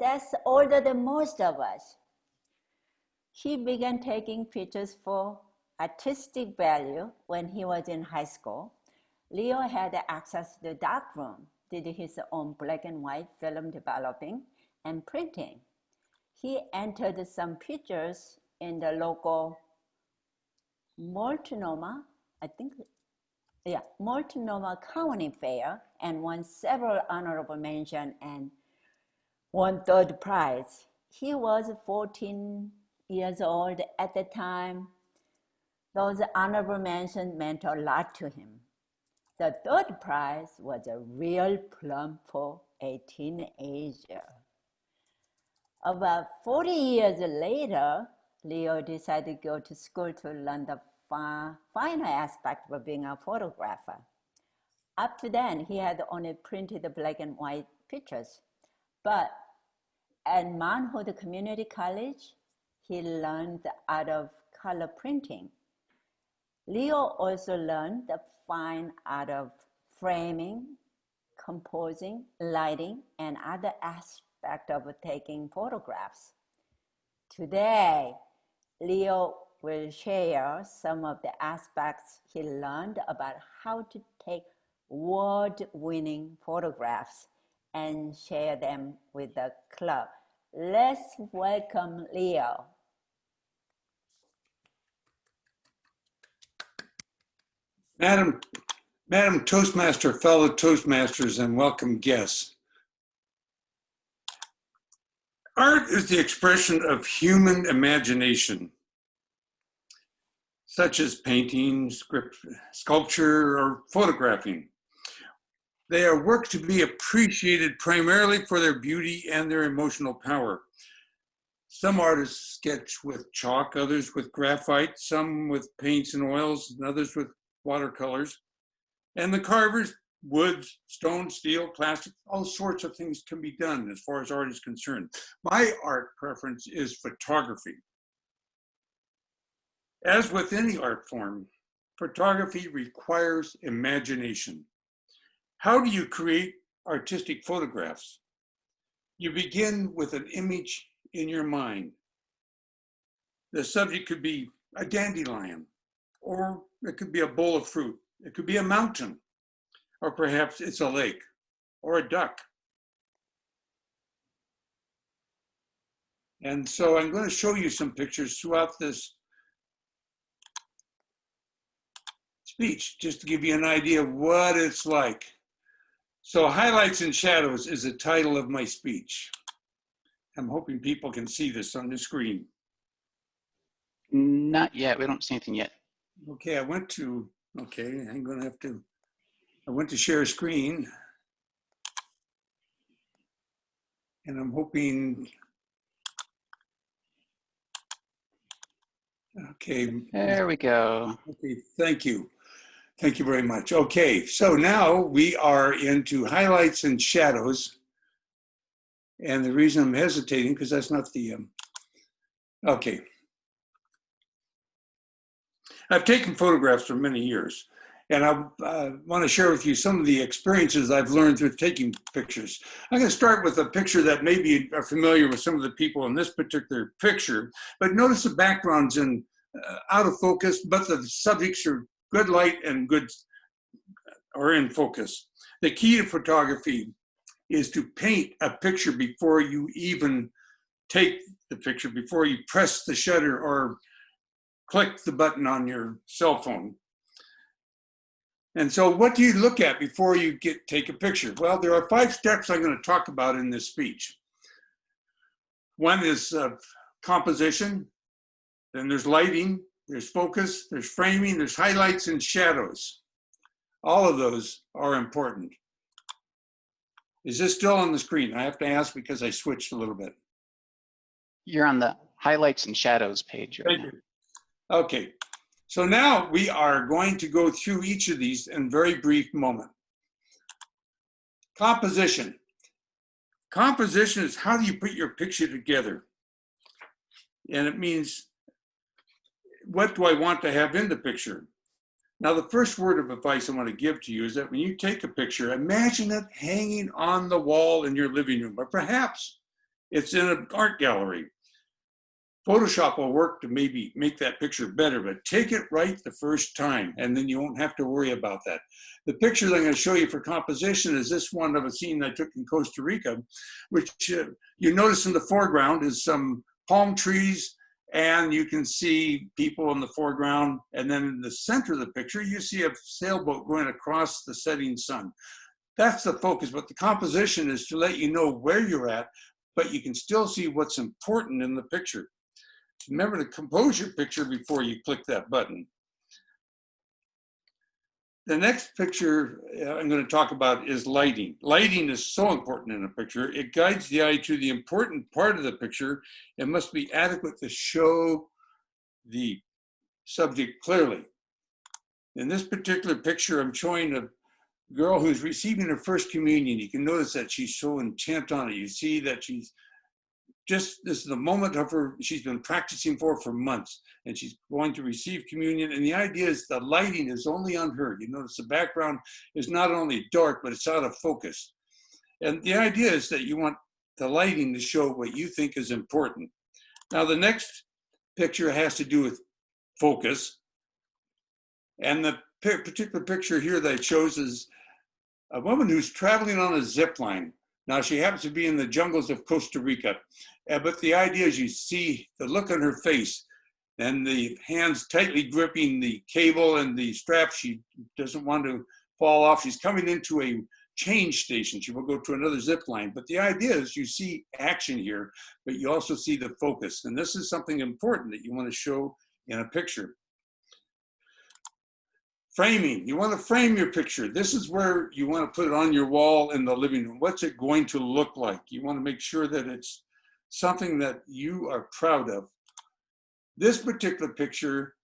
that's older than most of us. He began taking pictures for artistic value when he was in high school. Leo had access to the darkroom, did his own black and white film developing and printing. He entered some pictures in the local Multnomah County Fair and won several honorable mentions and won third prize. He was 14 years old at the time. Those honorable mentions meant a lot to him. The third prize was a real plum for a teenager. About 40 years later, Leo decided to go to school to learn the finer aspect of being a photographer. Up to then, he had only printed black and white pictures. But at Manhood Community College, he learned the art of color printing. Leo also learned the fine art of framing, composing, lighting, and other aspects of taking photographs. Today, Leo will share some of the aspects he learned about how to take award-winning photographs and share them with the club. Let's welcome Leo. Madam Toastmaster, fellow Toastmasters, and welcome guests. Art is the expression of human imagination, such as painting, sculpture, or photographing. They are works to be appreciated primarily for their beauty and their emotional power. Some artists sketch with chalk, others with graphite, some with paints and oils, and others with watercolors. And the carvers, wood, stone, steel, plastic, all sorts of things can be done as far as art is concerned. My art preference is photography. As with any art form, photography requires imagination. How do you create artistic photographs? You begin with an image in your mind. The subject could be a dandelion, or it could be a bowl of fruit. It could be a mountain, or perhaps it's a lake or a duck. And so I'm going to show you some pictures throughout this speech, just to give you an idea of what it's like. So Highlights and Shadows is the title of my speech. I'm hoping people can see this on the screen. Not yet, we don't see anything yet. Okay, I went to share a screen. And I'm hoping, okay. There we go. Okay, thank you. Thank you very much. Okay, so now we are into Highlights and Shadows. And the reason I'm hesitating, because that's not the, okay. I've taken photographs for many years, and I want to share with you some of the experiences I've learned through taking pictures. I'm going to start with a picture that maybe are familiar with some of the people in this particular picture, but notice the background's in out of focus, but the subjects are good light and good or in focus. The key to photography is to paint a picture before you even take the picture, before you press the shutter or click the button on your cell phone. And so what do you look at before you take a picture? Well, there are 5 steps I'm going to talk about in this speech. One is composition, then there's lighting, there's focus, there's framing, there's highlights and shadows. All of those are important. Is this still on the screen? I have to ask because I switched a little bit. You're on the Highlights and Shadows page right now. Thank you. Okay, so now we are going to go through each of these in a very brief moment. Composition. Composition is how do you put your picture together? And it means, what do I want to have in the picture? Now, the first word of advice I want to give to you is that when you take a picture, imagine it hanging on the wall in your living room, or perhaps It's in an art gallery. Photoshop will work to maybe make that picture better, but take it right the first time, and then you won't have to worry about that. The picture that I'm going to show you for composition is this one of a scene I took in Costa Rica, which you notice in the foreground is some palm trees, and you can see people in the foreground. And then in the center of the picture, you see a sailboat going across the setting sun. That's the focus, but the composition is to let you know where you're at, but you can still see what's important in the picture. Remember to compose your picture before you click that button. The next picture I'm going to talk about is lighting. Lighting is so important in a picture. It guides the eye to the important part of the picture. It must be adequate to show the subject clearly. In this particular picture, I'm showing a girl who's receiving her first communion. You can notice that she's so intent on it. You see that she's this is the moment of her, she's been practicing for months, and she's going to receive communion. And the idea is the lighting is only on her. You notice the background is not only dark, but it's out of focus. And the idea is that you want the lighting to show what you think is important. Now, the next picture has to do with focus. And the particular picture here that I chose is a woman who's traveling on a zip line. Now, she happens to be in the jungles of Costa Rica, but the idea is you see the look on her face and the hands tightly gripping the cable and the strap. She doesn't want to fall off. She's coming into a change station. She will go to another zip line. But the idea is you see action here, but you also see the focus. And this is something important that you want to show in a picture. Framing, you want to frame your picture. This is where you want to put it on your wall in the living room. What's it going to look like? You want to make sure that it's something that you are proud of. This particular picture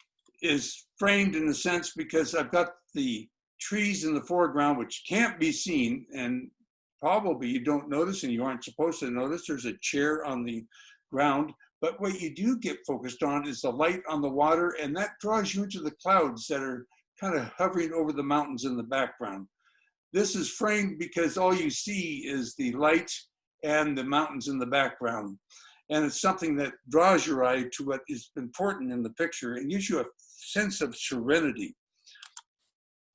is framed in a sense because I've got the trees in the foreground, which can't be seen, and probably you don't notice and you aren't supposed to notice. There's a chair on the ground. But what you do get focused on is the light on the water, and that draws you into the clouds that are kind of hovering over the mountains in the background. This is framed because all you see is the light and the mountains in the background. And it's something that draws your eye to what is important in the picture and gives you a sense of serenity.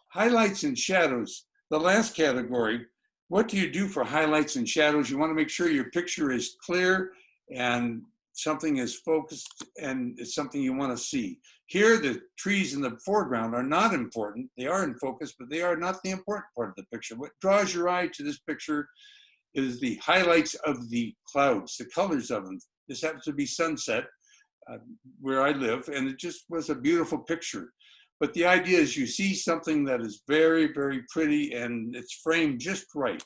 Highlights and shadows, the last category. What do you do for highlights and shadows? You want to make sure your picture is clear and something is focused and it's something you want to see. Here, the trees in the foreground are not important. They are in focus, but they are not the important part of the picture. What draws your eye to this picture is the highlights of the clouds, the colors of them. This happens to be sunset where I live, and it just was a beautiful picture. But the idea is you see something that is very, very pretty and it's framed just right.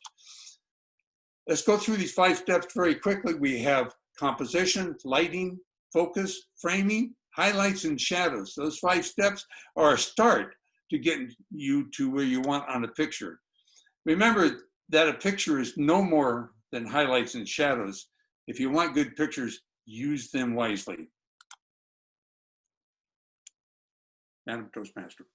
Let's go through these 5 steps very quickly. We have composition, lighting, focus, framing, highlights, and shadows. Those 5 steps are a start to getting you to where you want on a picture. Remember that a picture is no more than highlights and shadows. If you want good pictures, use them wisely. Madam Toastmaster.